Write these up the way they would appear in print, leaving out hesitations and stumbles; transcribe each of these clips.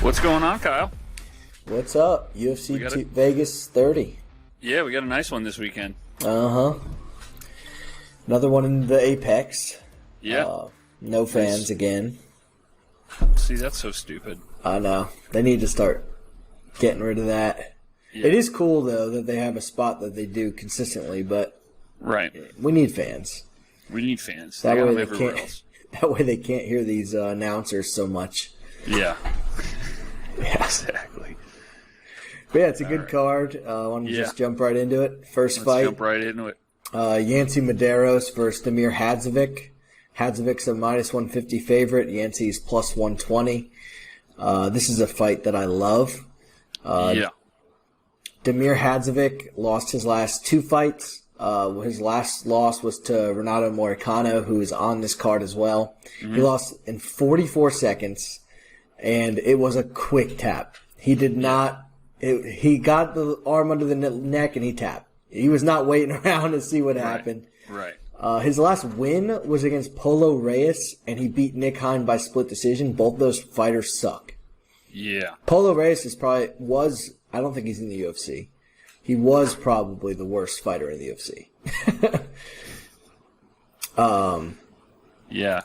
What's going on, Kyle? What's up? UFC Vegas 30. Yeah, we got a nice one this weekend. Uh-huh. Another one in the Apex. Yeah. No fans again. See, that's so stupid. I know. They need to start getting rid of that. Yeah. It is cool, though, that they have a spot that they do consistently, but right. We need fans. We need fans. That way that way they can't hear these announcers so much. Yeah. Yeah. Exactly. But yeah, it's a good card. I want to just jump right into it. Let's fight. Jump right into it. Yancy Medeiros versus Damir Hadzovic. Hadzovic's a -150 favorite. Yancy's +120. This is a fight that I love. Yeah. Damir Hadzovic lost his last two fights. His last loss was to Renato Moicano, who is on this card as well. Mm-hmm. He lost in 44 seconds, and it was a quick tap. He did not... He got the arm under the neck, and he tapped. He was not waiting around to see what happened. Right. His last win was against Polo Reyes, and he beat Nick Hein by split decision. Both those fighters suck. Yeah. Polo Reyes I don't think he's in the UFC. He was probably the worst fighter in the UFC. Yeah.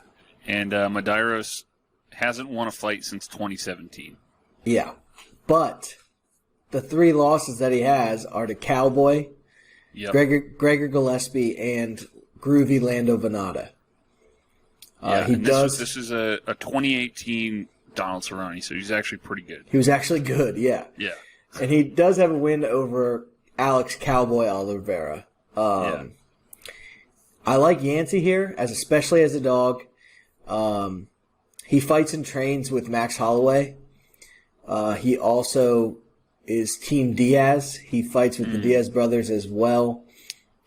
And Medeiros hasn't won a fight since 2017. Yeah. But the three losses that he has are to Cowboy, Gregor Gillespie, and Groovy Lando Venata. This is a 2018 Donald Cerrone, so he's actually pretty good. He was actually good, yeah. Yeah. And he does have a win over Alex Cowboy Oliveira. I like Yancy here, especially as a dog. He fights and trains with Max Holloway. He also is Team Diaz. He fights with the Diaz brothers as well.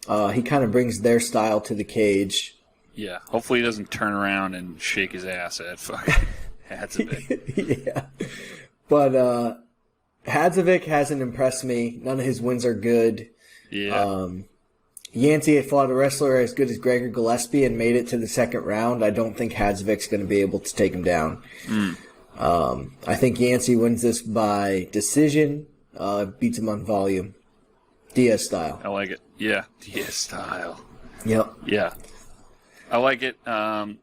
He kind of brings their style to the cage. Yeah. Hopefully he doesn't turn around and shake his ass at fucking Hadzovic. Yeah. But Hadzovic hasn't impressed me. None of his wins are good. Yeah. Yancy had fought a wrestler as good as Gregor Gillespie and made it to the second round. I don't think Hadzovic's going to be able to take him down. I think Yancy wins this by decision, beats him on volume. Diaz style. I like it. Yeah, Diaz style. Yep. Yeah. I like it. I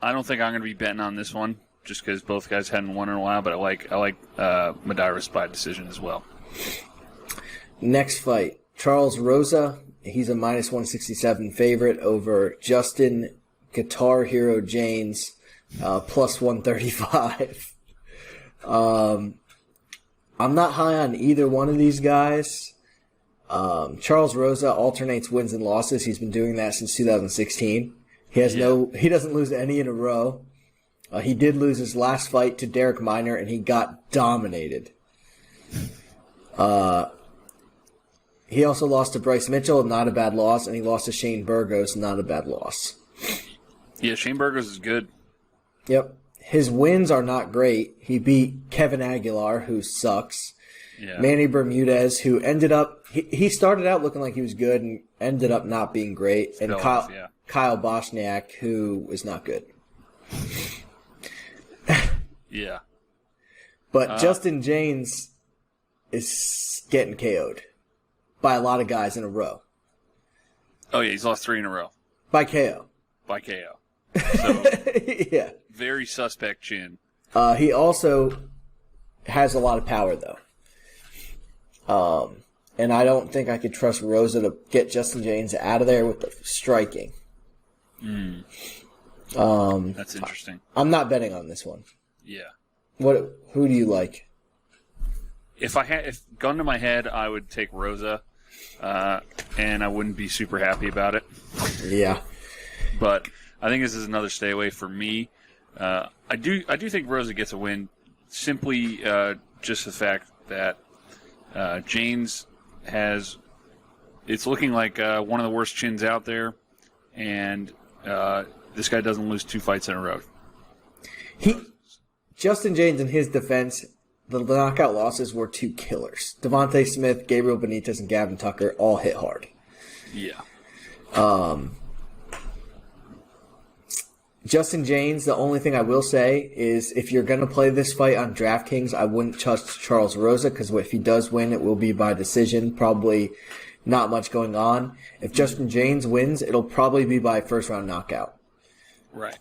don't think I'm going to be betting on this one just because both guys hadn't won in a while, but I like Medeiros by decision as well. Next fight, Charles Rosa. He's a -167 favorite over Justin Guitar Hero Janes, +135. I'm not high on either one of these guys. Charles Rosa alternates wins and losses. He's been doing that since 2016. He doesn't lose any in a row. He did lose his last fight to Derek Minor, and he got dominated. He also lost to Bryce Mitchell, not a bad loss, and he lost to Shane Burgos, not a bad loss. Yeah, Shane Burgos is good. Yep. His wins are not great. He beat Kevin Aguilar, who sucks. Yeah. Manny Bermudez, who ended up... He started out looking like he was good and ended up not being great. And Kyle Boshniak, who is not good. Yeah. But Justin Janes is getting KO'd by a lot of guys in a row. Oh, yeah, he's lost 3 in a row. By KO. So, yeah. Very suspect chin. He also has a lot of power, though. And I don't think I could trust Rosa to get Justin Janes out of there with the striking. That's interesting. I'm not betting on this one. Yeah. Who do you like? If gun to my head, I would take Rosa, and I wouldn't be super happy about it. Yeah. But I think this is another stay away for me. I do think Rosa gets a win, simply just the fact that Janes has. It's looking like one of the worst chins out there, and this guy doesn't lose 2 fights in a row. Justin Janes, in his defense, the knockout losses were 2 killers. Devontae Smith, Gabriel Benitez, and Gavin Tucker all hit hard. Yeah. Justin James, the only thing I will say is if you're going to play this fight on DraftKings, I wouldn't trust Charles Rosa because if he does win, it will be by decision. Probably not much going on. If Justin James wins, it'll probably be by first-round knockout. Right.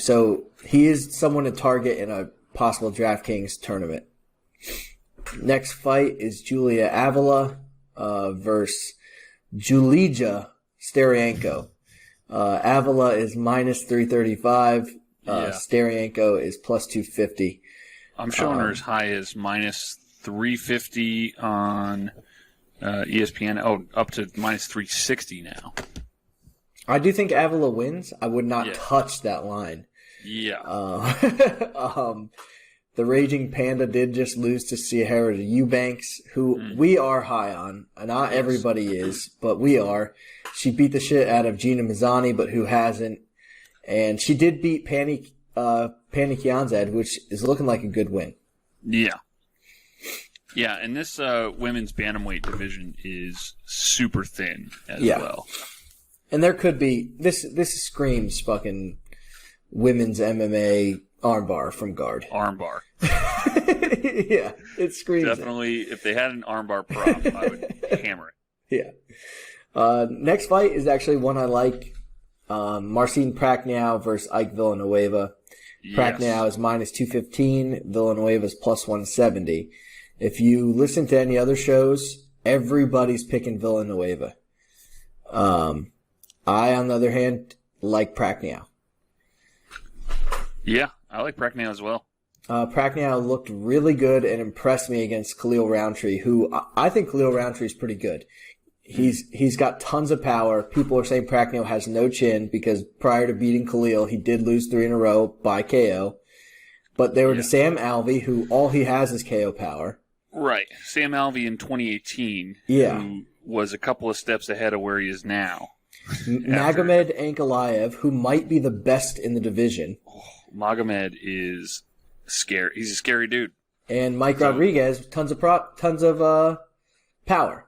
So he is someone to target in a possible DraftKings tournament. Next fight is Julia Avila versus Julija Starienko. Avila is minus 335. Starienko is plus 250. I'm showing her as high as minus 350 on ESPN. Oh, up to minus 360 now. I do think Avila wins. I would not touch that line. Yeah. The Raging Panda did just lose to Sierra Eubanks, who we are high on. Not everybody is, but we are. She beat the shit out of Gina Mazzani, but who hasn't? And she did beat Pani Kianzad, which is looking like a good win. Yeah. Yeah, and this women's bantamweight division is super thin as well. And there could be this screams fucking women's MMA armbar from guard. Armbar. Yeah, it screams. Definitely, if they had an armbar prop, I would hammer it. Yeah. Next fight is actually one I like. Marcin Prachnow versus Ike Villanueva. Yes. Prachnow is minus 215. Villanueva is plus 170. If you listen to any other shows, everybody's picking Villanueva. I, on the other hand, like Prachnow. Yeah, I like Prachnow as well. Prachnow looked really good and impressed me against Khalil Roundtree, who I think Khalil Roundtree is pretty good. He's got tons of power. People are saying Prachnow has no chin because prior to beating Khalil, he did lose 3 in a row by KO. But they were to Sam Alvey, who all he has is KO power. Right. Sam Alvey in 2018, who was a couple of steps ahead of where he is now. Magomed Ankalaev, who might be the best in the division. Magomed is scary. He's a scary dude. And Mike Rodriguez, tons of power.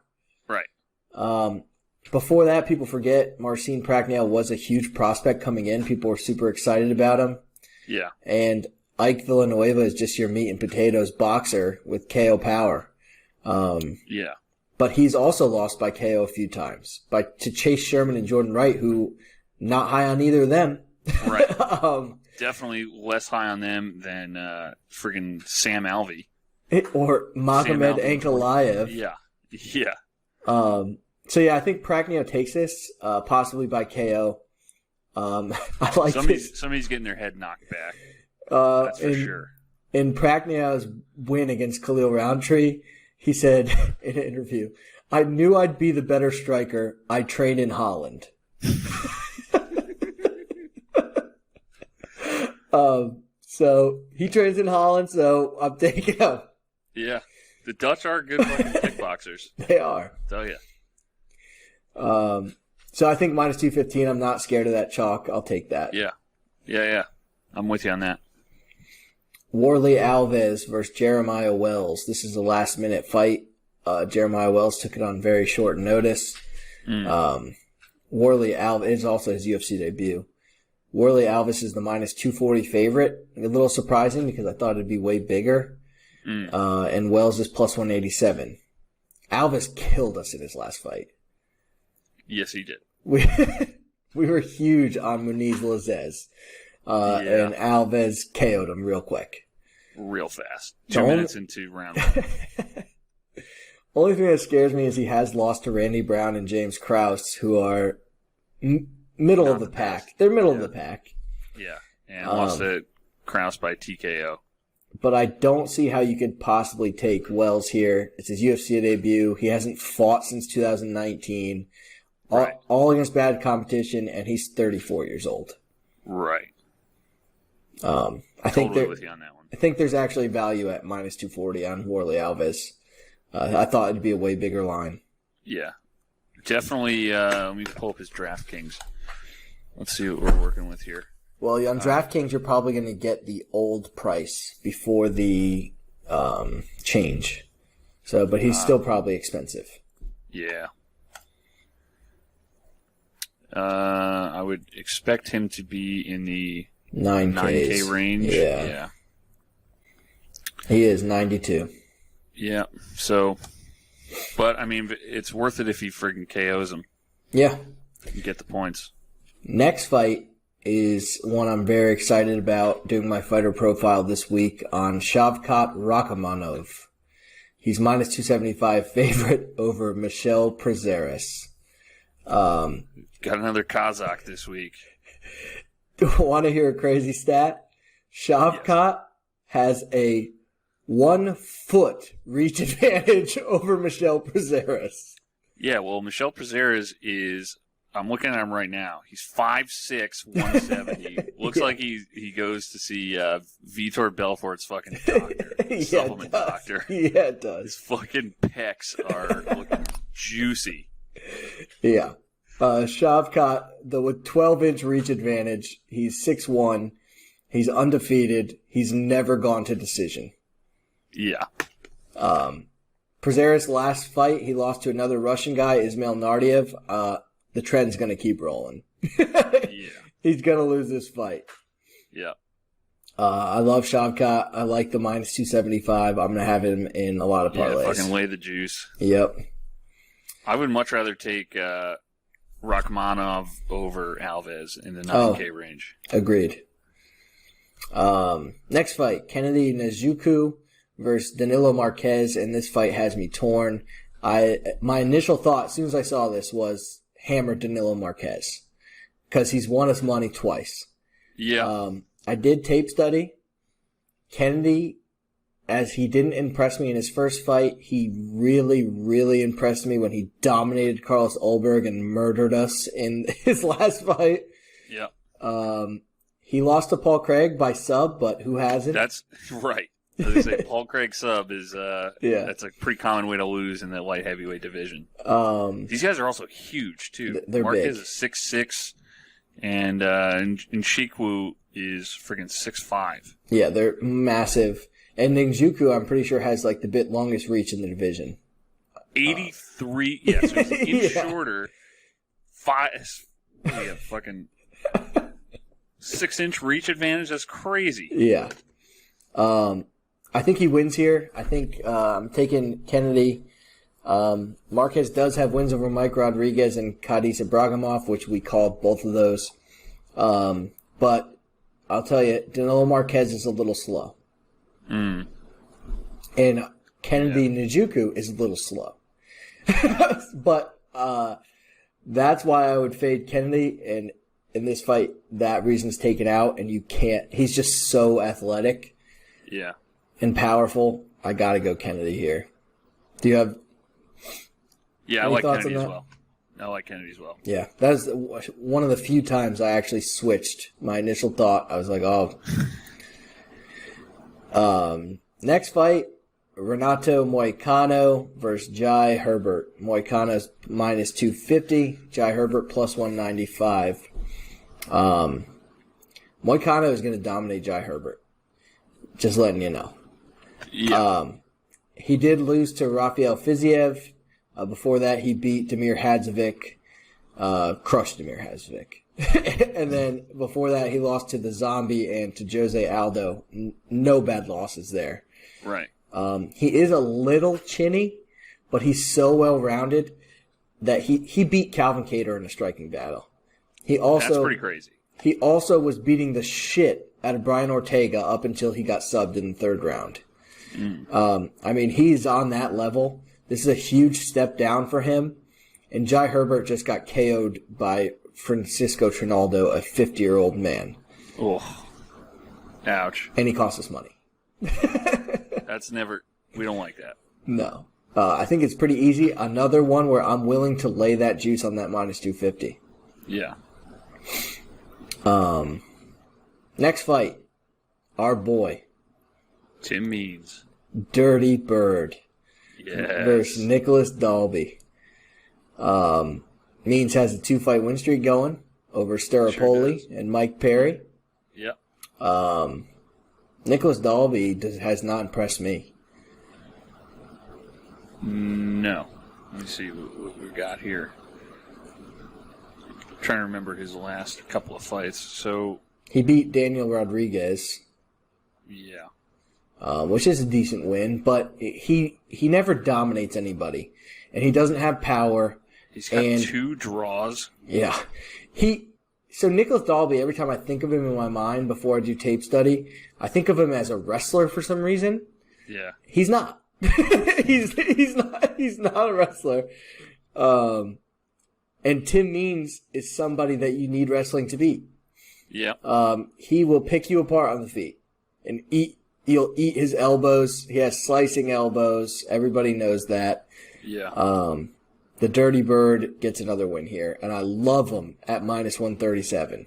Right. Before that, people forget Marcin Prachnow was a huge prospect coming in. People were super excited about him. Yeah. And Ike Villanueva is just your meat and potatoes boxer with KO power. Yeah. But he's also lost by KO a few times to Chase Sherman and Jordan Wright, who not high on either of them. Right. Definitely less high on them than friggin' Sam Alvey. Or Magomed Ankalaev. Yeah. Yeah. So yeah, I think Prachnow takes this, possibly by KO. I like somebody's getting their head knocked back. That's for sure. In Prachnow's win against Khalil Roundtree, he said in an interview, "I knew I'd be the better striker. I trained in Holland." So he trains in Holland, so I'm taking him. Yeah. The Dutch are good fucking kickboxers. They are. Tell you. So I think minus 215, I'm not scared of that chalk. I'll take that. Yeah. Yeah. I'm with you on that. Warley Alves versus Jeremiah Wells. This is a last-minute fight. Jeremiah Wells took it on very short notice. Warley Alves is also his UFC debut. Warley Alves is the minus 240 favorite. A little surprising because I thought it'd be way bigger. And Wells is plus 187. Alves killed us in his last fight. Yes, he did. We were huge on Muniz Lazez. And Alves KO'd him real quick. Real fast. 2 minutes into round 1. Only thing that scares me is he has lost to Randy Brown and James Krause, who are middle of the pack. They're middle of the pack. Yeah, and lost to Krause by TKO. But I don't see how you could possibly take Wells here. It's his UFC debut. He hasn't fought since 2019. All against bad competition, and he's 34 years old. Right. I think with you on that one. I think there's actually value at minus 240 on Warley Alves. I thought it'd be a way bigger line. Yeah. Definitely, let me pull up his DraftKings. Let's see what we're working with here. Well, on DraftKings, you're probably going to get the old price before the change. But he's still probably expensive. Yeah. I would expect him to be in the 9K range. Yeah. He is 92. Yeah. So, but I mean, it's worth it if he friggin' KOs him. Yeah. You get the points. Next fight is one I'm very excited about, doing my fighter profile this week on Shavkat Rakhmonov. He's minus 275 favorite over Michel Prazeres. Got another Kazakh this week. Want to hear a crazy stat? Shavkat has a 1 foot reach advantage over Michel Prazeres. Yeah, well, Michel Prazeres is, I'm looking at him right now. He's 5'6", 170. Looks like he goes to see Vitor Belfort's fucking doctor, supplement doctor. Yeah, it does. His fucking pecs are looking juicy. Yeah. Shavkat, with 12-inch reach advantage, he's 6'1". He's undefeated. He's never gone to decision. Yeah. Prazeres' last fight, he lost to another Russian guy, Ismail Nardiev. The trend's going to keep rolling. Yeah. He's going to lose this fight. Yeah. I love Shavkat. I like the minus 275. I'm going to have him in a lot of parlays. Yeah, fucking lay the juice. Yep. I would much rather take Rakhmonov over Alves in the 9K range. Agreed. Next fight, Kennedy Nzechukwu versus Danilo Marquez, and this fight has me torn. My initial thought, as soon as I saw this, was hammer Danilo Marquez, because he's won us money twice. Yeah. I did tape study. Kennedy, as he didn't impress me in his first fight, he really, really impressed me when he dominated Carlos Ulberg and murdered us in his last fight. Yeah. He lost to Paul Craig by sub, but who hasn't? That's right. As I say, Paul Craig sub is that's a pretty common way to lose in the light heavyweight division. These guys are also huge too. They're Marquez big. is 6'6", and Nzechukwu is friggin' 6'5". Yeah, they're massive. And Nzechukwu, I'm pretty sure, has like the bit longest reach in the division. 83. Yeah, so he's an inch Yeah. shorter. Fucking 6-inch reach advantage. That's crazy. Yeah. I think he wins here. I think I'm taking Kennedy. Marquez does have wins over Mike Rodriguez and Khadis Ibragimov, which we called both of those. But I'll tell you, Danilo Marquez is a little slow. And Kennedy Nzechukwu is a little slow. But that's why I would fade Kennedy. And in this fight, that reason's taken out, and you can't. He's just so athletic. Yeah. And powerful. I got to go Kennedy here. Do you have I like thoughts Kennedy on as that? well. I like Kennedy as well. Yeah, that's one of the few times I actually switched. My initial thought, I was like, oh. Next fight, Renato Moicano versus Jai Herbert. Moicano's minus 250, Jai Herbert plus 195. Moicano is going to dominate Jai Herbert. Just letting you know. Yeah. He did lose to Rafael Fiziev. Before that, he beat Damir Hadzovic, crushed Damir Hadzovic. And then before that, he lost to the Zombie and to Jose Aldo. No bad losses there. Right. He is a little chinny, but he's so well-rounded that he beat Calvin Kattar in a striking battle. That's pretty crazy. He also was beating the shit out of Brian Ortega up until he got subbed in the third round. I mean, he's on that level. This is a huge step down for him. And Jai Herbert just got KO'd by Francisco Trinaldo, a 50-year-old man. Oh. Ouch. And he cost us money. We don't like that. No. I think it's pretty easy. Another one where I'm willing to lay that juice on that minus 250. Yeah. Next fight. Our boy. Tim Means. Dirty Bird. Yes. Versus Nicholas Dalby. Means has a 2-fight win streak going over Staropoli and Mike Perry. Yep. Nicholas Dalby has not impressed me. No. Let me see what we got here. I'm trying to remember his last couple of fights. So He beat Daniel Rodriguez. Yeah. Which is a decent win, but he never dominates anybody. And he doesn't have power. He's got 2 draws. Yeah. So Nicholas Dalby, every time I think of him in my mind before I do tape study, I think of him as a wrestler for some reason. Yeah. He's not. he's not a wrestler. And Tim Means is somebody that you need wrestling to beat. Yeah. He will pick you apart on the feet and he'll eat his elbows. He has slicing elbows. Everybody knows that. Yeah. The Dirty Bird gets another win here, and I love him at -137.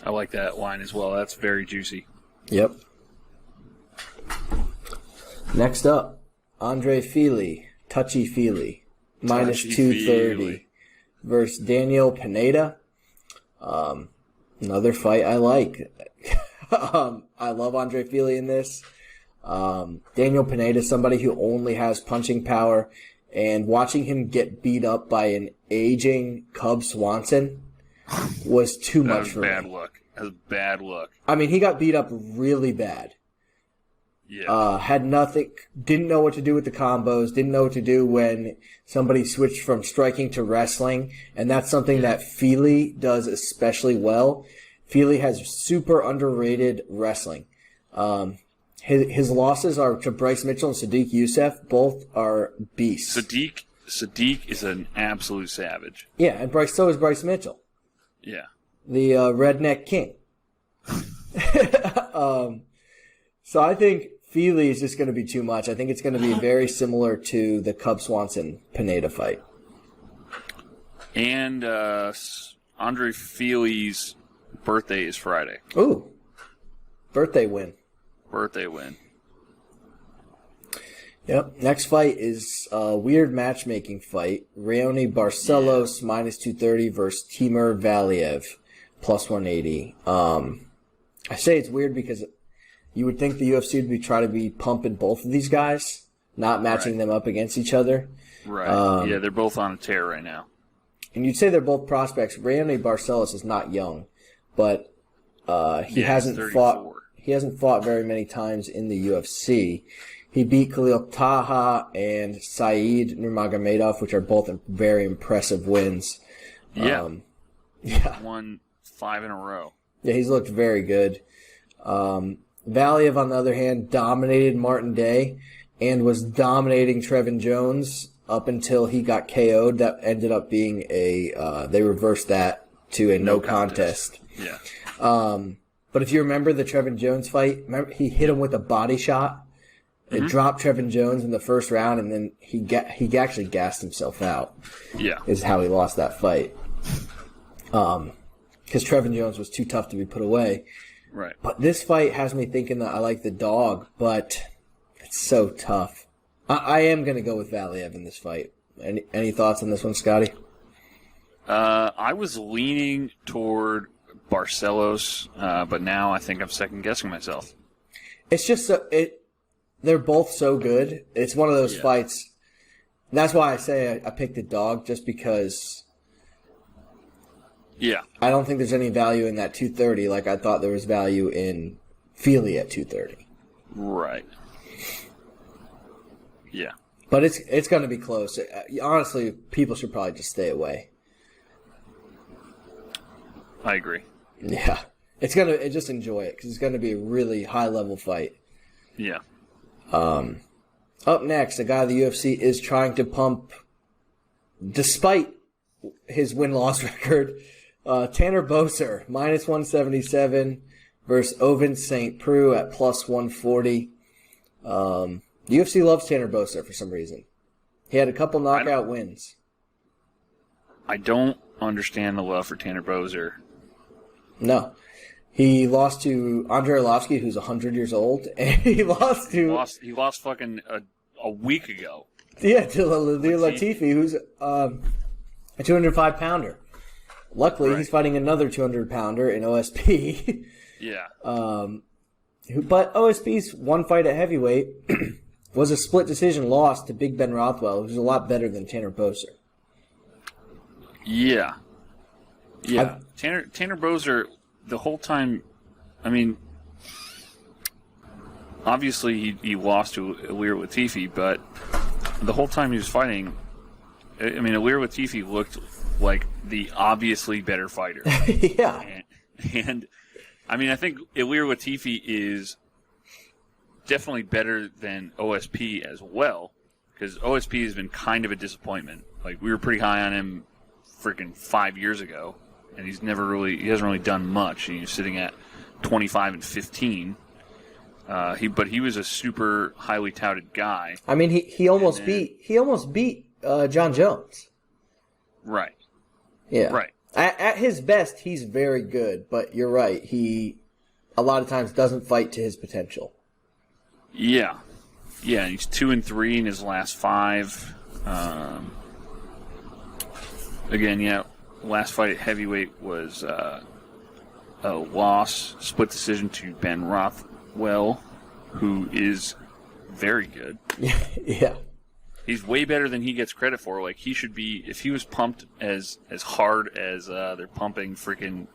I like that line as well. That's very juicy. Yep. Next up, Andre Fili, Touchy Fili, -230 versus Daniel Pineda. Another fight I like. I love Andre Fili in this. Daniel Pineda is somebody who only has punching power, and watching him get beat up by an aging Cub Swanson was too much for me. That was bad luck. I mean, he got beat up really bad. Yeah. Had nothing, didn't know what to do with the combos, didn't know what to do when somebody switched from striking to wrestling, and that's something that Fili does especially well. Fili has super underrated wrestling. His losses are to Bryce Mitchell and Sadiq Youssef. Both are beasts. Sadiq is an absolute savage. Yeah, and so is Bryce Mitchell. Yeah. The redneck king. So I think Fili is just going to be too much. I think it's going to be very similar to the Cub Swanson-Pineda fight. And Andre Fili's birthday is Friday. Ooh. Birthday win. Yep. Next fight is a weird matchmaking fight. Raoni Barcelos -230 versus Timur Valiev +180. I say it's weird because you would think the UFC would try to be pumping both of these guys, not matching them up against each other. Right. Yeah, they're both on a tear right now. And you'd say they're both prospects. Raoni Barcelos is not young, but he hasn't fought very many times in the UFC. He beat Khalil Taha and Saeed Nurmagomedov, which are both very impressive wins. Yeah. Yeah. Won 5 in a row. Yeah, he's looked very good. Valiev, on the other hand, dominated Martin Day and was dominating Trevin Jones up until he got KO'd. That ended up being they reversed that to a no contest. Yeah. But if you remember the Trevin Jones fight, he hit him with a body shot. It dropped Trevin Jones in the first round, and then he actually gassed himself out. Yeah. Is how he lost that fight. Because Trevin Jones was too tough to be put away. Right. But this fight has me thinking that I like the dog, but it's so tough. I am going to go with Valiev in this fight. Any thoughts on this one, Scotty? I was leaning toward Barcelos, but now I think I'm second-guessing myself. It's just they're both so good. It's one of those fights. That's why I say I picked the dog, just because I don't think there's any value in that 230 like I thought there was value in Fili at 230. Right. Yeah. But it's going to be close. Honestly, people should probably just stay away. I agree. Yeah. Just enjoy it, because it's going to be a really high-level fight. Yeah. Up next, a guy the UFC is trying to pump, despite his win-loss record, Tanner Boser, -177 versus Ovince Saint Preux at +140. The UFC loves Tanner Boser for some reason. He had a couple knockout wins. I don't understand the love for Tanner Boser. No. He lost to Andrei Arlovsky, who's 100 years old, and he lost to... He lost fucking a week ago. Yeah, to Latifi, who's a 205-pounder. Luckily, he's fighting another 200-pounder in OSP. Yeah. But OSP's one fight at heavyweight was a split decision loss to Big Ben Rothwell, who's a lot better than Tanner Boser. Yeah. Yeah, Tanner Boser, the whole time, I mean, obviously he lost to Ilir Latifi, but the whole time he was fighting, I mean, Ilir Latifi looked like the obviously better fighter. Yeah. And I mean, I think Ilir Latifi is definitely better than OSP as well, because OSP has been kind of a disappointment. Like, we were pretty high on him freaking 5 years ago, and he hasn't really done much. He's sitting at 25-15. But he was a super highly touted guy. I mean, he almost beat John Jones. Right. Yeah. Right. At his best, he's very good, but you're right. He a lot of times doesn't fight to his potential. Yeah. Yeah, he's 2-3 in his last 5. Again, yeah, last fight at heavyweight was a loss, split decision to Ben Rothwell, who is very good. Yeah. He's way better than he gets credit for. Like, he should be, if he was pumped as hard as they're pumping freaking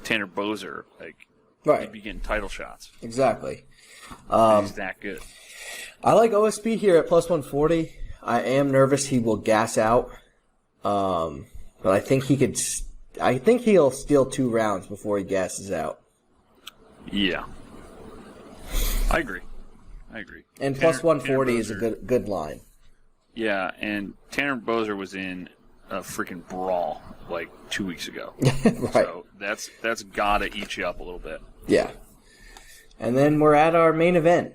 Tanner Boser, like, right, he'd be getting title shots. Exactly. He's that good. I like OSP here at plus 140. I am nervous he will gas out, but I think he'll steal 2 rounds before he gasses out. Yeah, I agree. And plus 140 is a good line. Yeah, and Tanner Boser was in a freaking brawl like 2 weeks ago. Right. So that's gotta eat you up a little bit. Yeah. And then we're at our main event.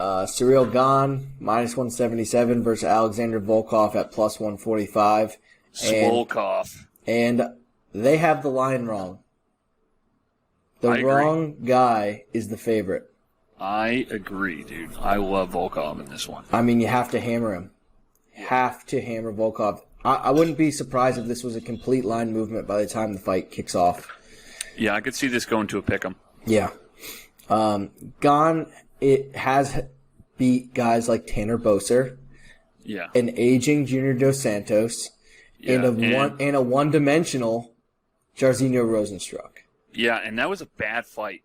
Ciryl Gane, minus 177 versus Alexander Volkov at plus 145. Volkov. And they have the line wrong. The wrong guy is the favorite. I agree, dude. I love Volkov in this one. I mean, you have to hammer him. Have to hammer Volkov. I wouldn't be surprised if this was a complete line movement by the time the fight kicks off. Yeah, I could see this going to a pick'em. Yeah. Gane, it has beat guys like Tanner Boser, yeah, an aging Junior Dos Santos, yeah, and a one-dimensional Jairzinho Rosenstruck. Yeah, and that was a bad fight.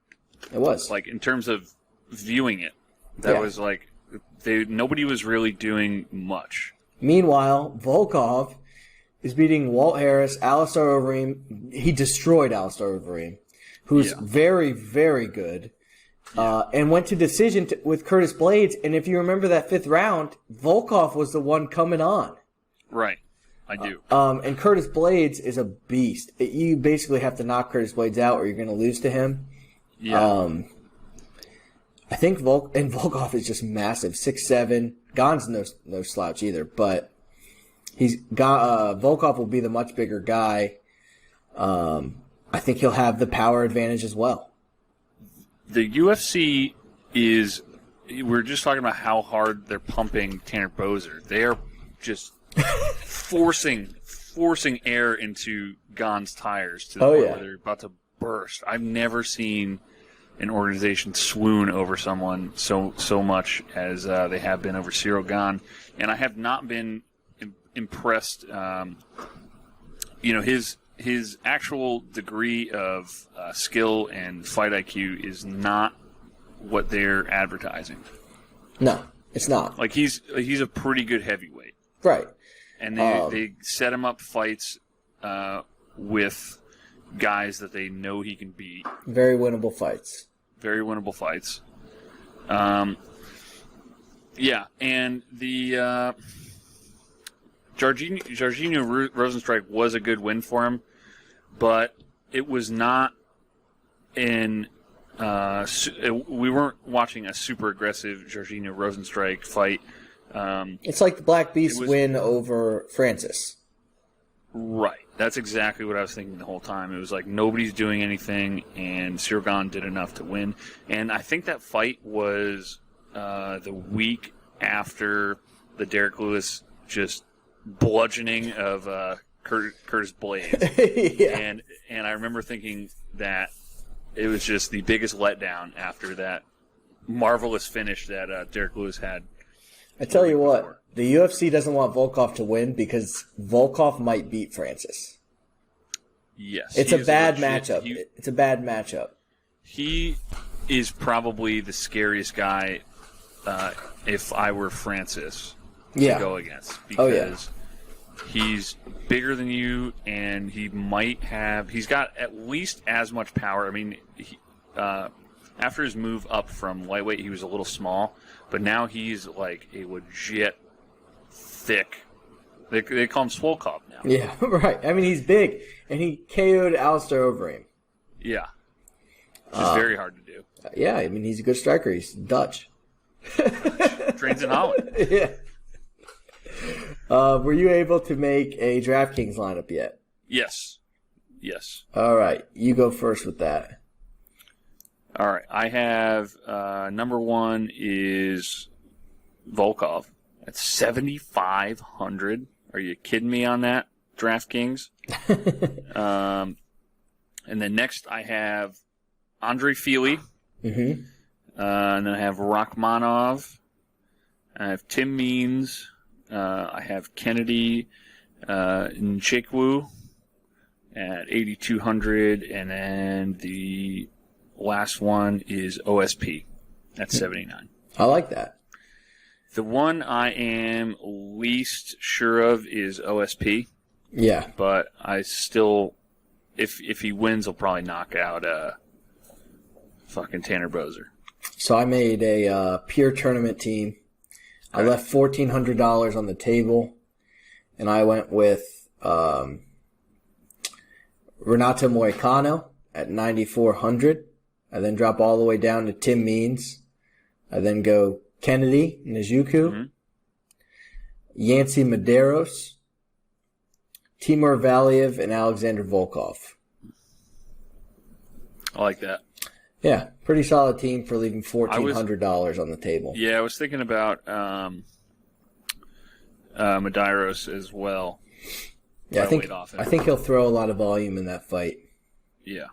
It was. Like, in terms of viewing it, that was like, nobody was really doing much. Meanwhile, Volkov is beating Walt Harris, Alistair Overeem. He destroyed Alistair Overeem, who's very, very good. And went to decision with Curtis Blades. And if you remember that 5th round, Volkov was the one coming on. Right. I do. And Curtis Blades is a beast. You basically have to knock Curtis Blades out or you're going to lose to him. Yeah. I think Volkov is just massive. 6'7". Gane's no slouch either, but Volkov will be the much bigger guy. I think he'll have the power advantage as well. The UFC is, we're just talking about how hard they're pumping Tanner Boser. They are just forcing air into Gane's tires to the point where they're about to burst. I've never seen an organization swoon over someone so much as they have been over Ciryl Gane, and I have not been impressed. His actual degree of skill and fight IQ is not what they're advertising. No, it's not. Like, he's a pretty good heavyweight, right? And they set him up fights with guys that they know he can beat. Very winnable fights. Very winnable fights. Yeah, and the Jairzinho Rosenstruck was a good win for him, but it was not we weren't watching a super aggressive Jairzinho Rosenstruck fight. It's like the Black Beast win over Francis. Right. That's exactly what I was thinking the whole time. It was like nobody's doing anything, and Ciryl Gane did enough to win. And I think that fight was the week after the Derek Lewis just bludgeoning of Curtis Blades. Yeah. And I remember thinking that it was just the biggest letdown after that marvelous finish that Derek Lewis had I tell you what, the UFC doesn't want Volkov to win because Volkov might beat Francis. Yes. It's a bad matchup. It's a bad matchup. He is probably the scariest guy if I were Francis to go against. Because he's bigger than you, and he's got at least as much power. I mean, after his move up from lightweight, he was a little small, but now he's like a legit thick. They call him Swolkov now. Yeah, right. I mean, he's big, and he KO'd Alistair Overeem. Yeah. Which is very hard to do. Yeah, I mean, he's a good striker. He's Dutch. Trains in Holland. Yeah. Were you able to make a DraftKings lineup yet? Yes. All right. You go first with that. All right. I have number 1 is Volkov at 7,500. Are you kidding me on that, DraftKings? And then next I have Andre Fili. Mm-hmm. And then I have Rachmanov. I have Tim Means. I have Kennedy Nchekwu at 8,200. And then the last one is OSP at 79. I like that. The one I am least sure of is OSP. Yeah. But I still, if he wins, he'll probably knock out fucking Tanner Boser. So I made a pure tournament team. I left $1,400 on the table, and I went with Renato Moicano at 9,400. I then drop all the way down to Tim Means. I then go Kennedy Njoku, Yancy Medeiros, Timur Valiev, and Alexander Volkov. I like that. Yeah, pretty solid team for leaving $1,400 on the table. Yeah, I was thinking about Medeiros as well. Yeah, I think he'll throw a lot of volume in that fight. Yeah,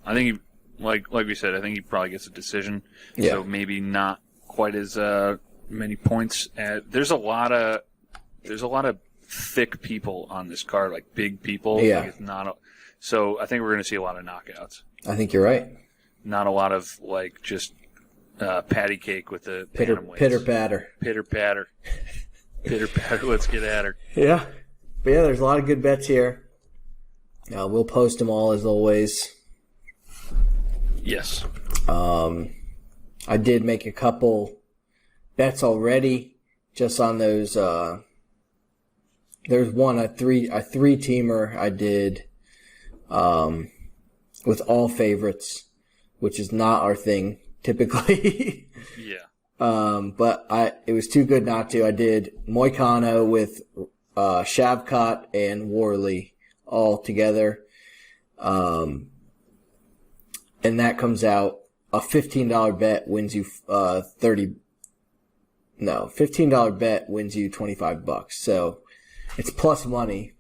I think he, like we said, I think he probably gets a decision. Yeah. So maybe not quite as many points. There's a lot of thick people on this card, like big people. Yeah. Like it's not. So I think we're going to see a lot of knockouts. I think you're right. Not a lot of like just patty cake with the pitter patter. Pitter patter. Pitter patter. Let's get at her. Yeah, but yeah, there's a lot of good bets here. We'll post them all as always. Yes. I did make a couple bets already, just on those. There's one a three-teamer I did with all favorites, which is not our thing typically. Yeah. But it was too good not to. I did Moicano with Shavkat and Worley all together. And that comes out, a $15 bet wins you $15 bet wins you $25. So it's plus money.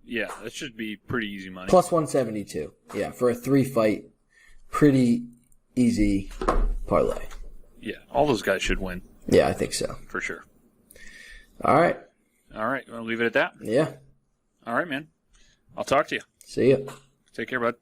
Yeah, that should be pretty easy money. Plus 172. Yeah, for a 3-fight, pretty easy parlay. Yeah, all those guys should win. Yeah, I think so. For sure. All right. All right, want to leave it at that? Yeah. All right, man. I'll talk to you. See ya. Take care, bud.